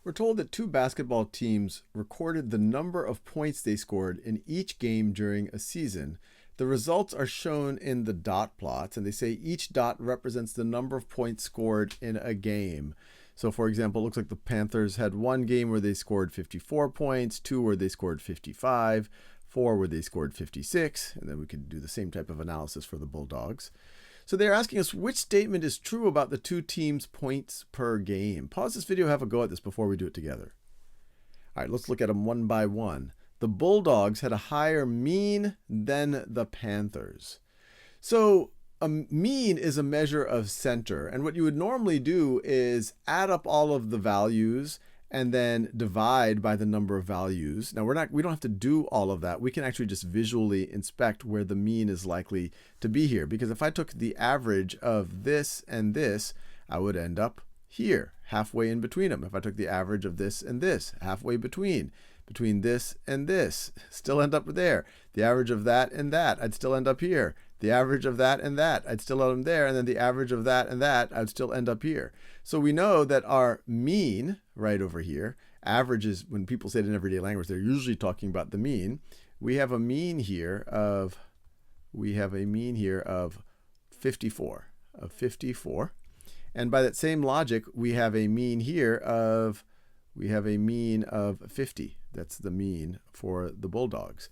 We're told that two basketball teams recorded the number of points they scored in each game during a season. The results are shown in the dot plots, and they say each dot represents the number of points scored in a game. So, for example, it looks like the Panthers had one game where they scored 54 points, two where they scored 55, four where they scored 56, and then we could do the same type of analysis for the Bulldogs. So they're asking us which statement is true about the two teams' points per game. Pause this video, have a go at this before we do it together. All right, let's look at them one by one. The Bulldogs had a higher mean than the Panthers. So a mean is a measure of center. And what you would normally do is add up all of the values and then divide by the number of values. Now we don't have to do all of that. We can actually just visually inspect where the mean is likely to be here. Because if I took the average of this and this, I would end up here, halfway in between them. If I took the average of this and this, halfway between this and this, still end up there. The average of that and that, I'd still end up here. The average of that and that, I'd still end up there. And then the average of that and that, I'd still end up here. So we know that our mean right over here, average is, when people say it in everyday language, they're usually talking about the mean. We have a mean here of 54, And by that same logic, we have a mean here of 50. That's the mean for the Bulldogs.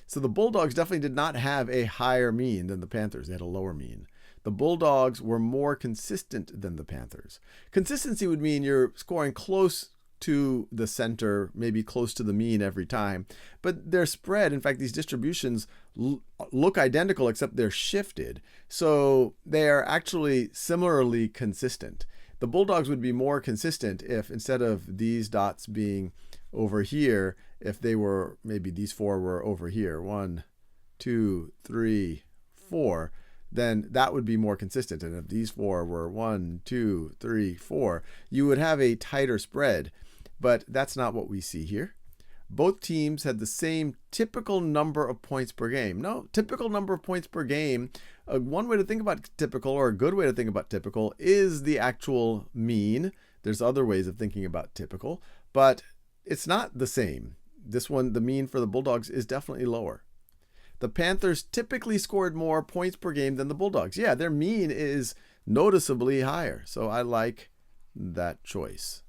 So the Bulldogs definitely did not have a higher mean than the Panthers. They had a lower mean. The Bulldogs were more consistent than the Panthers. Consistency would mean you're scoring close to the center, maybe close to the mean every time. But they're spread. In fact, these distributions look identical, except they're shifted. So they are actually similarly consistent. The Bulldogs would be more consistent if, instead of these dots being over here, if they were, maybe these four were over here, 1, 2, 3, 4, then that would be more consistent. And if these four were 1, 2, 3, 4, you would have a tighter spread. But that's not what we see here. Both teams had the same typical number of points per game. No, typical number of points per game, one way to think about typical, or a good way to think about typical, is the actual mean. There's other ways of thinking about typical, but it's not the same. This one, the mean for the Bulldogs, is definitely lower. The Panthers typically scored more points per game than the Bulldogs. Yeah, their mean is noticeably higher, so I like that choice.